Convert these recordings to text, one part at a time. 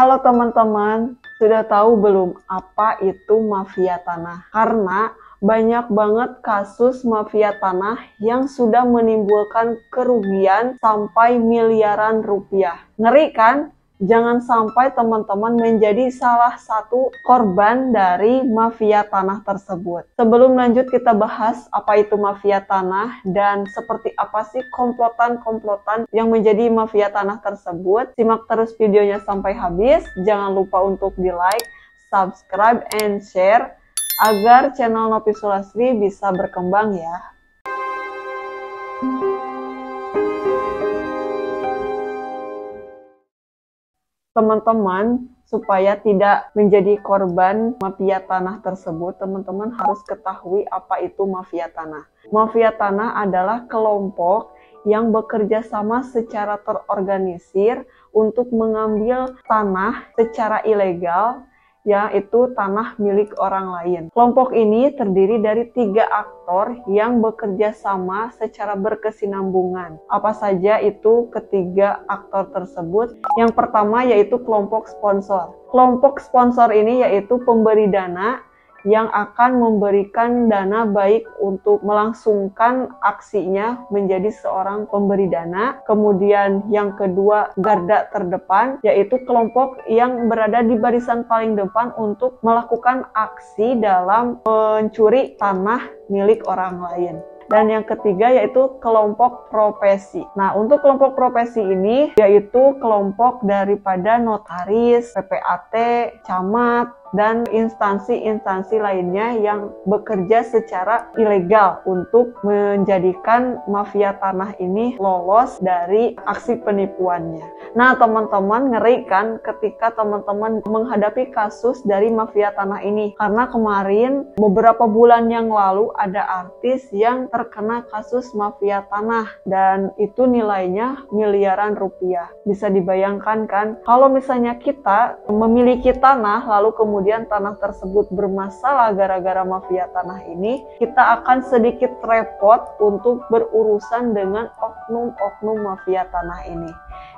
Halo teman-teman, sudah tahu belum apa itu mafia tanah? Karena banyak banget kasus mafia tanah yang sudah menimbulkan kerugian sampai miliaran rupiah. Ngeri kan? Jangan sampai teman-teman menjadi salah satu korban dari mafia tanah tersebut. Sebelum lanjut kita bahas apa itu mafia tanah dan seperti apa sih komplotan-komplotan yang menjadi mafia tanah tersebut. Simak terus videonya sampai habis. Jangan lupa untuk di-like, subscribe, and share agar channel Nopi Sulastri bisa berkembang ya. Teman-teman, supaya tidak menjadi korban mafia tanah tersebut, teman-teman harus ketahui apa itu mafia tanah. Mafia tanah adalah kelompok yang bekerja sama secara terorganisir untuk mengambil tanah secara ilegal, yaitu tanah milik orang lain. Kelompok ini terdiri dari 3 aktor yang bekerja sama secara berkesinambungan. Apa saja itu ketiga aktor tersebut? Yang pertama yaitu kelompok sponsor. Kelompok sponsor ini yaitu pemberi dana yang akan memberikan dana baik untuk melangsungkan aksinya menjadi seorang pemberi dana. Kemudian yang kedua, garda terdepan, yaitu kelompok yang berada di barisan paling depan untuk melakukan aksi dalam mencuri tanah milik orang lain. Dan yang ketiga yaitu kelompok profesi. Nah, untuk kelompok profesi ini yaitu kelompok daripada notaris, PPAT, camat, dan instansi-instansi lainnya yang bekerja secara ilegal untuk menjadikan mafia tanah ini lolos dari aksi penipuannya. Nah, teman-teman, ngeri kan ketika teman-teman menghadapi kasus dari mafia tanah ini. Karena kemarin beberapa bulan yang lalu ada artis yang terkena kasus mafia tanah dan itu nilainya miliaran rupiah. Bisa dibayangkan kan kalau misalnya kita memiliki tanah lalu kemudian tanah tersebut bermasalah gara-gara mafia tanah ini, kita akan sedikit repot untuk berurusan dengan oknum-oknum mafia tanah ini.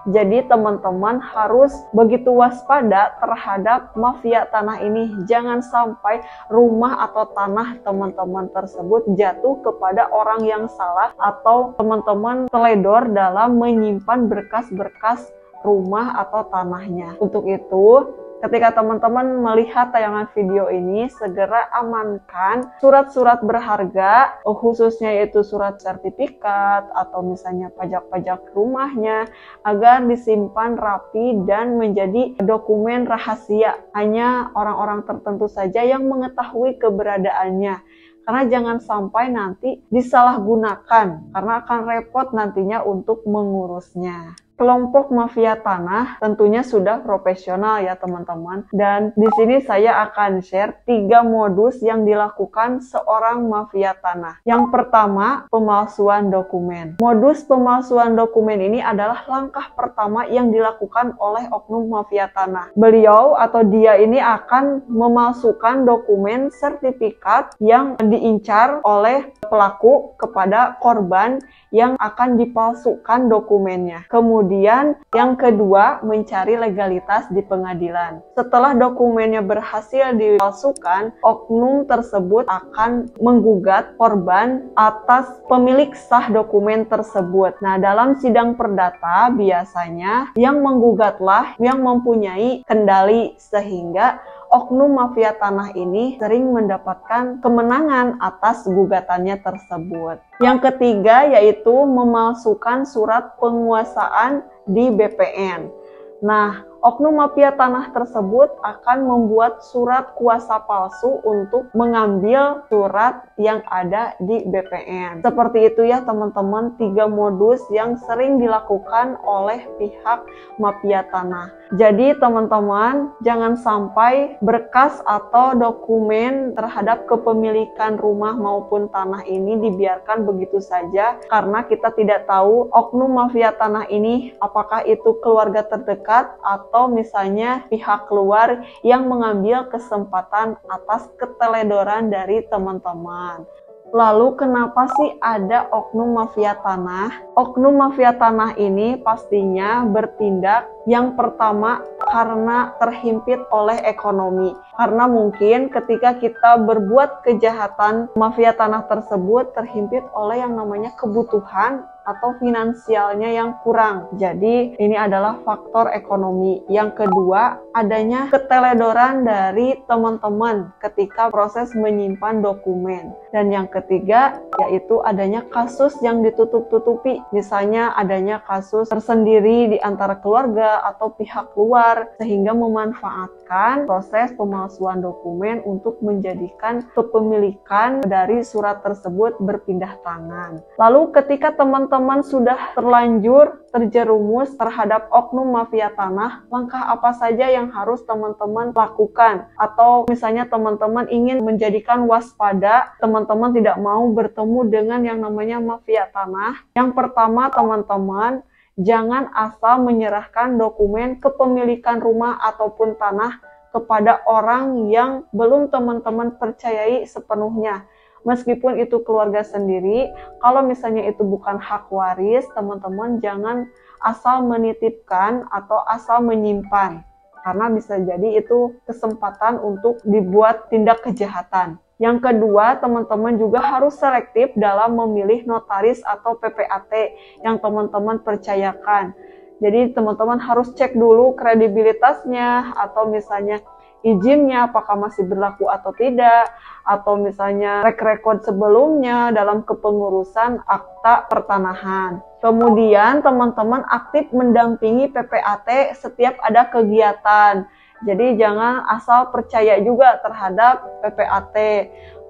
Jadi teman-teman harus begitu waspada terhadap mafia tanah ini. Jangan sampai rumah atau tanah teman-teman tersebut jatuh kepada orang yang salah atau teman-teman teledor dalam menyimpan berkas-berkas rumah atau tanahnya. Untuk itu, ketika teman-teman melihat tayangan video ini, segera amankan surat-surat berharga, khususnya yaitu surat sertifikat atau misalnya pajak-pajak rumahnya, agar disimpan rapi dan menjadi dokumen rahasia. Hanya orang-orang tertentu saja yang mengetahui keberadaannya. Karena jangan sampai nanti disalahgunakan, karena akan repot nantinya untuk mengurusnya. Kelompok mafia tanah tentunya sudah profesional ya teman-teman. Dan di sini saya akan share 3 modus yang dilakukan seorang mafia tanah. Yang pertama, pemalsuan dokumen. Modus pemalsuan dokumen ini adalah langkah pertama yang dilakukan oleh oknum mafia tanah. Beliau atau dia ini akan memalsukan dokumen sertifikat yang diincar oleh pelaku kepada korban yang akan dipalsukan dokumennya. Kemudian yang kedua, mencari legalitas di pengadilan. Setelah dokumennya berhasil dipalsukan, oknum tersebut akan menggugat korban atas pemilik sah dokumen tersebut. Nah, dalam sidang perdata biasanya yang menggugatlah yang mempunyai kendali, sehingga oknum mafia tanah ini sering mendapatkan kemenangan atas gugatannya tersebut. Yang ketiga yaitu memalsukan surat penguasaan di BPN. Nah, oknum mafia tanah tersebut akan membuat surat kuasa palsu untuk mengambil surat yang ada di BPN. Seperti itu ya teman-teman, 3 modus yang sering dilakukan oleh pihak mafia tanah. Jadi teman-teman, jangan sampai berkas atau dokumen terhadap kepemilikan rumah maupun tanah ini dibiarkan begitu saja, karena kita tidak tahu oknum mafia tanah ini apakah itu keluarga terdekat atau misalnya pihak luar yang mengambil kesempatan atas keteledoran dari teman-teman. Lalu kenapa sih ada oknum mafia tanah? Oknum mafia tanah ini pastinya bertindak yang pertama karena terhimpit oleh ekonomi. Karena mungkin ketika kita berbuat kejahatan, mafia tanah tersebut terhimpit oleh yang namanya kebutuhan atau finansialnya yang kurang. Jadi ini adalah faktor ekonomi. Yang kedua, adanya keteledoran dari teman-teman ketika proses menyimpan dokumen. Dan yang ketiga, yaitu adanya kasus yang ditutup-tutupi. Misalnya adanya kasus tersendiri di antara keluarga atau pihak luar, sehingga memanfaatkan proses pemalsuan dokumen untuk menjadikan kepemilikan dari surat tersebut berpindah tangan. Lalu ketika teman-teman sudah terlanjur terjerumus terhadap oknum mafia tanah, langkah apa saja yang harus teman-teman lakukan? Atau misalnya teman-teman ingin menjadikan waspada, teman-teman tidak mau bertemu dengan yang namanya mafia tanah. Yang pertama, teman-teman jangan asal menyerahkan dokumen kepemilikan rumah ataupun tanah kepada orang yang belum teman-teman percayai sepenuhnya. Meskipun itu keluarga sendiri, kalau misalnya itu bukan hak waris, teman-teman jangan asal menitipkan atau asal menyimpan. Karena bisa jadi itu kesempatan untuk dibuat tindak kejahatan. Yang kedua, teman-teman juga harus selektif dalam memilih notaris atau PPAT yang teman-teman percayakan. Jadi teman-teman harus cek dulu kredibilitasnya, atau misalnya izinnya apakah masih berlaku atau tidak, atau misalnya record sebelumnya dalam kepengurusan akta pertanahan. Kemudian teman-teman aktif mendampingi PPAT setiap ada kegiatan. Jadi jangan asal percaya juga terhadap PPAT.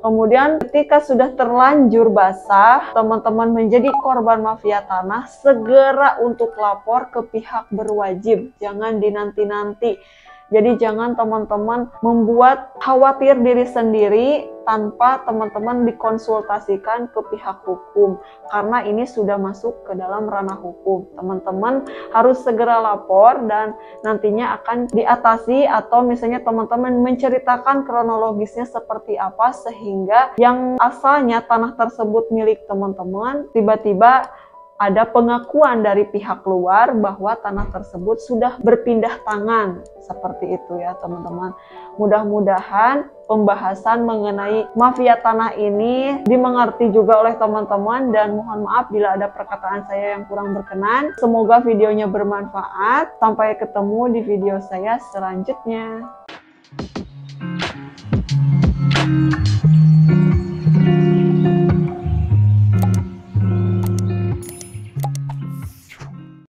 Kemudian ketika sudah terlanjur basah, teman-teman menjadi korban mafia tanah, segera untuk lapor ke pihak berwajib. Jangan dinanti-nanti. Jadi jangan teman-teman membuat khawatir diri sendiri tanpa teman-teman dikonsultasikan ke pihak hukum. Karena ini sudah masuk ke dalam ranah hukum. Teman-teman harus segera lapor dan nantinya akan diatasi, atau misalnya teman-teman menceritakan kronologisnya seperti apa sehingga yang asalnya tanah tersebut milik teman-teman tiba-tiba ada pengakuan dari pihak luar bahwa tanah tersebut sudah berpindah tangan. Seperti itu ya teman-teman. Mudah-mudahan pembahasan mengenai mafia tanah ini dimengerti juga oleh teman-teman, dan mohon maaf bila ada perkataan saya yang kurang berkenan. Semoga videonya bermanfaat. Sampai ketemu di video saya selanjutnya.